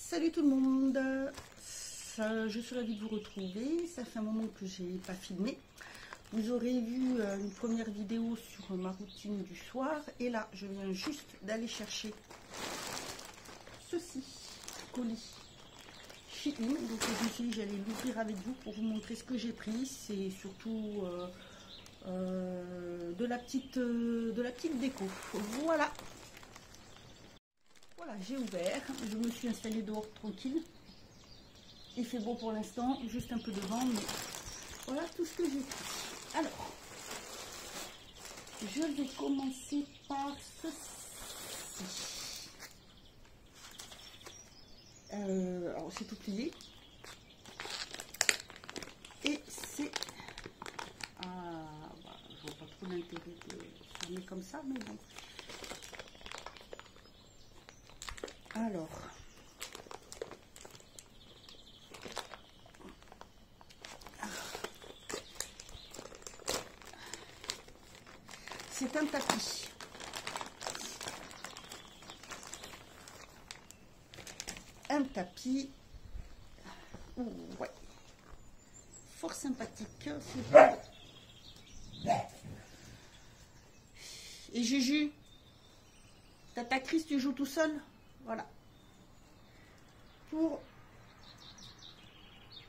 Salut tout le monde, je suis ravie de vous retrouver. Ça fait un moment que j'ai pas filmé. Vous aurez vu une première vidéo sur ma routine du soir. Et là, je viens juste d'aller chercher ceci, colis Shein. Donc je me suis dit que j'allais l'ouvrir avec vous pour vous montrer ce que j'ai pris. C'est surtout de la petite déco. Voilà. Voilà, j'ai ouvert, je me suis installée dehors tranquille. Il fait beau pour l'instant, juste un peu de vent, mais voilà tout ce que j'ai pris. Alors, je vais commencer par ceci. Alors, c'est tout plié. Et c'est... je vois pas trop l'intérêt de fermer comme ça, mais bon. Alors, c'est un tapis. Un tapis, ouais, fort sympathique. Et Juju, Tata Chris, tu joues tout seul? Voilà. Pour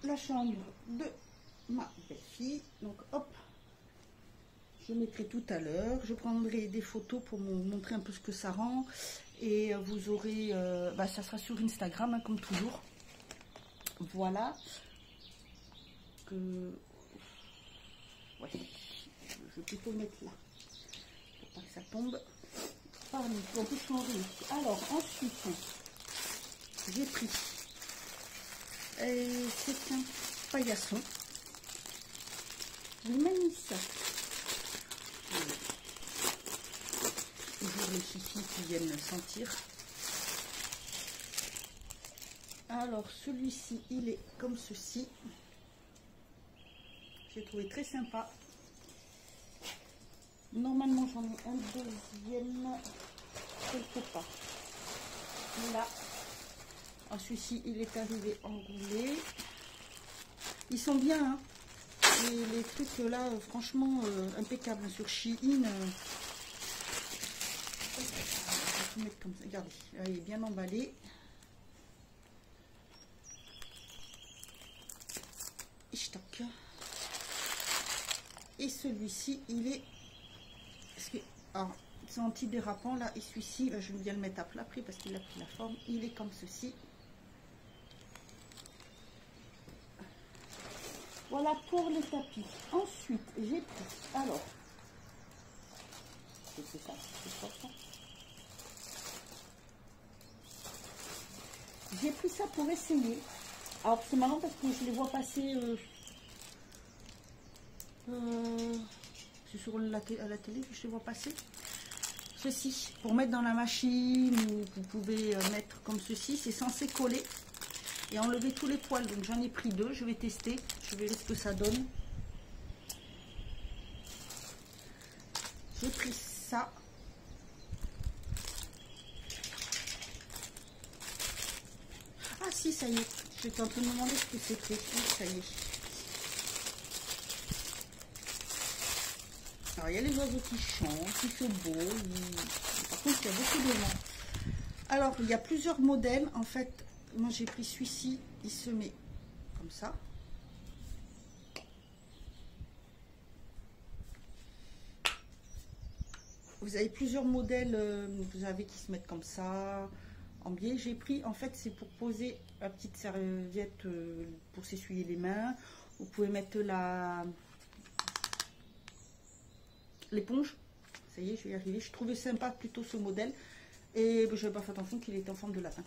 la chambre de ma belle-fille. Donc hop, je mettrai tout à l'heure. Je prendrai des photos pour vous montrer un peu ce que ça rend. Et vous aurez, ça sera sur Instagram, hein, comme toujours. Voilà. Ouais, je vais plutôt le mettre là. Pour pas que ça tombe. Parmi, on peut changer. Alors ensuite, j'ai pris, c'est un paillasson. Je mets ça. Toujours les filles qui viennent le sentir. Alors celui-ci, il est comme ceci. J'ai trouvé très sympa. Normalement, j'en ai un deuxième quelque part. Là. Alors, celui-ci, il est arrivé enroulé. Ils sont bien, hein. Les trucs là, franchement, impeccables sur Shein. Je vais tout mettre comme ça. Regardez, il est bien emballé. Et celui-ci, il est... c'est anti-dérapant là, et celui-ci, je vais bien le mettre à plat après parce qu'il a pris la forme. Il est comme ceci. Voilà pour le tapis. Ensuite, j'ai pris, alors, c'est ça, c'est pas ça. J'ai pris ça pour essayer. Alors c'est marrant parce que je les vois passer c'est sur à la télé que je les vois passer. Ceci, pour mettre dans la machine, ou vous pouvez mettre comme ceci, c'est censé coller et enlever tous les poils. Donc j'en ai pris deux, je vais tester, je verrai ce que ça donne. J'ai pris ça. Ah si, ça y est, j'étais en train de me demander ce que c'était. Ça y est. Alors, il y a les oiseaux qui chantent, il fait beau. Par contre, il y a beaucoup de vent. Alors, il y a plusieurs modèles. En fait, moi, j'ai pris celui-ci. Il se met comme ça. Vous avez plusieurs modèles. Vous avez qui se mettent comme ça, en biais. J'ai pris, en fait, c'est pour poser la petite serviette pour s'essuyer les mains. Vous pouvez mettre l'éponge. Ça y est, je vais y arriver. Je trouvais sympa plutôt ce modèle. Et je n'avais pas fait attention qu'il était en forme de lapin.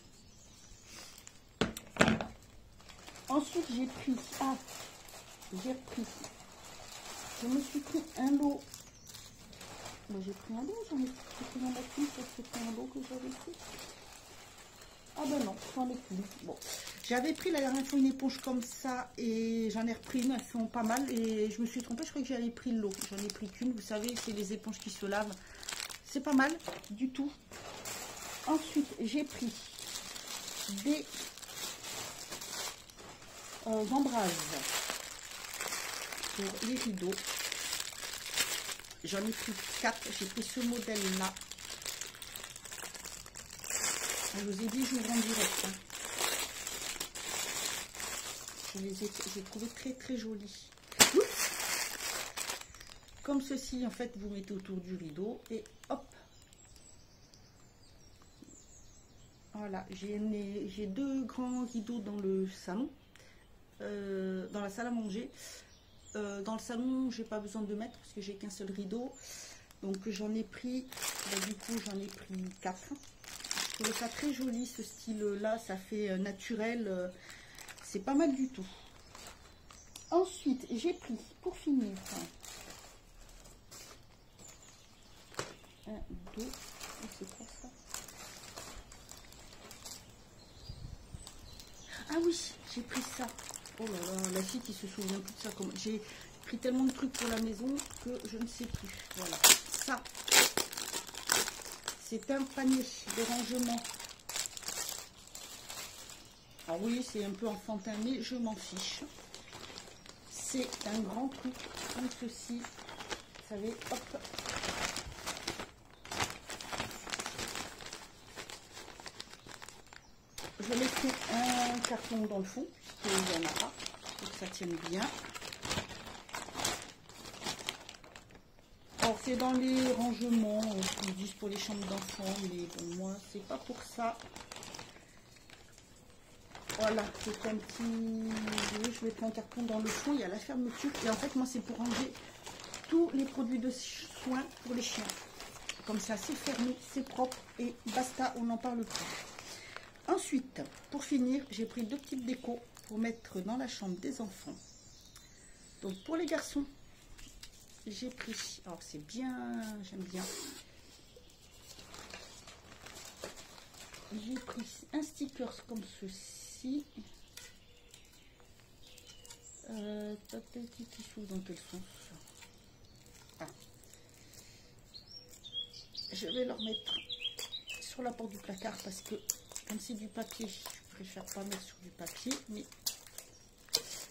Ensuite, j'ai pris... Je me suis pris un lot. J'ai pris un lot, j'en ai pris un lot, c'était un lot que j'avais pris. Ah ben non, j'en ai plus. Bon, j'avais pris la dernière fois une éponge comme ça et j'en ai repris une, elles sont pas mal et je me suis trompée, je croyais que j'avais pris l'eau. J'en ai pris qu'une, vous savez, c'est les éponges qui se lavent. C'est pas mal du tout. Ensuite, j'ai pris des d'embrase pour les rideaux. J'en ai pris 4. J'ai pris ce modèle-là. Je vous ai dit, j'ouvre en direct. Hein. J'ai trouvé très très jolis. Comme ceci, en fait, vous mettez autour du rideau et hop. Voilà, j'ai 2 grands rideaux dans le salon, dans la salle à manger. Dans le salon, j'ai pas besoin de mettre parce que j'ai qu'un seul rideau. Donc j'en ai pris, du coup j'en ai pris 4. Je trouve ça très joli ce style-là, ça fait naturel, c'est pas mal du tout. Ensuite, j'ai pris, pour finir, 1, 2, c'est quoi ça? Ah oui, j'ai pris ça. Oh là là, la fille qui se souvient plus de ça. J'ai pris tellement de trucs pour la maison que je ne sais plus. Voilà, ça. C'est un panier de rangement. Ah oui, c'est un peu enfantin, mais je m'en fiche. C'est un grand truc comme ceci. Vous savez, hop. Je mettrai un carton dans le fond, puisqu'il y en a pas, pour que ça tienne bien. Alors, c'est dans les rangements, ils disent pour les chambres d'enfants, mais bon, moi, c'est pas pour ça. Voilà, c'est un petit... Je mettrai un carton dans le fond, il y a la fermeture. Et en fait, moi, c'est pour ranger tous les produits de soins pour les chiens. Comme ça, c'est fermé, c'est propre et basta, on n'en parle plus. Ensuite, pour finir, j'ai pris 2 petites décos pour mettre dans la chambre des enfants. Donc, pour les garçons, j'ai pris... Alors, c'est bien... J'aime bien. J'ai pris un sticker comme ceci. Qui s'ouvre dans quel sens? Ah. Je vais le remettre sur la porte du placard parce que comme c'est du papier, je préfère pas mettre sur du papier, mais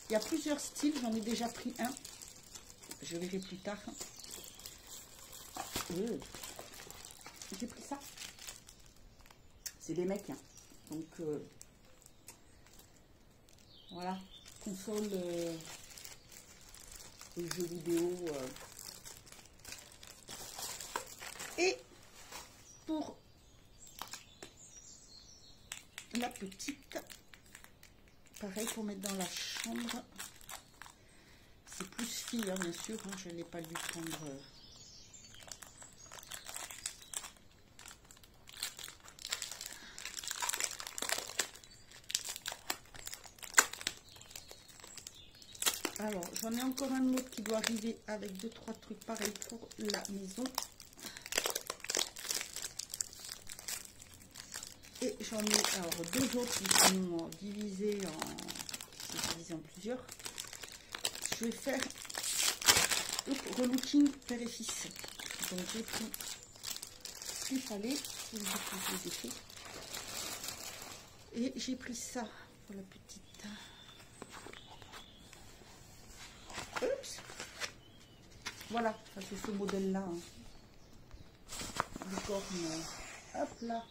il y a plusieurs styles, j'en ai déjà pris un, je verrai plus tard. J'ai pris ça, c'est des mecs, hein. Donc voilà, console et jeux vidéo. Et pour la petite, pareil pour mettre dans la chambre, c'est plus fille, hein, bien sûr, hein, je n'ai pas dû prendre alors j'en ai encore un autre qui doit arriver avec 2-3 trucs pareils pour la maison. Et j'en ai alors 2 autres qui sont divisés en plusieurs. Je vais faire relooking père et fils. Donc j'ai pris ce qu'il fallait, et j'ai pris ça pour la petite. Oups. Voilà, ça c'est ce modèle là. Licorne. Hop là.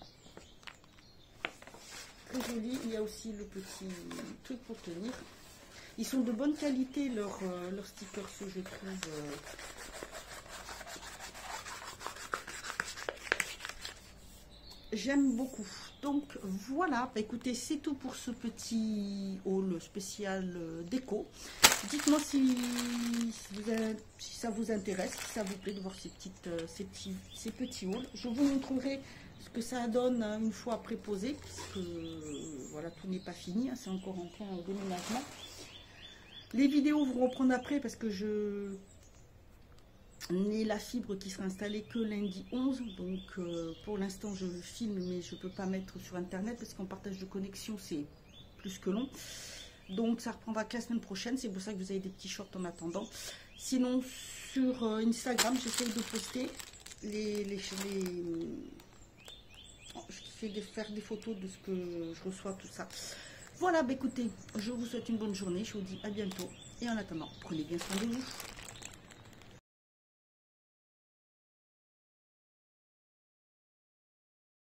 Très joli. Il y a aussi le petit truc pour tenir. Ils sont de bonne qualité, leurs stickers, je trouve. J'aime beaucoup. Donc voilà, bah, écoutez, c'est tout pour ce petit haul spécial déco. Dites-moi si ça vous intéresse, si ça vous plaît de voir ces petits hauls. Je vous montrerai ce que ça donne une fois après posé, parce que voilà, tout n'est pas fini, hein, c'est encore en plein déménagement. Les vidéos vont reprendre après parce que je n'ai la fibre qui sera installée que lundi 11. Donc pour l'instant je filme, mais je ne peux pas mettre sur internet parce qu'en partage de connexion c'est plus que long. Donc ça reprendra que la semaine prochaine, c'est pour ça que vous avez des petits shorts en attendant. Sinon sur Instagram j'essaie de poster je fais faire des photos de ce que je reçois, tout ça. Voilà, bah écoutez, je vous souhaite une bonne journée. Je vous dis à bientôt. Et en attendant, prenez bien soin de vous.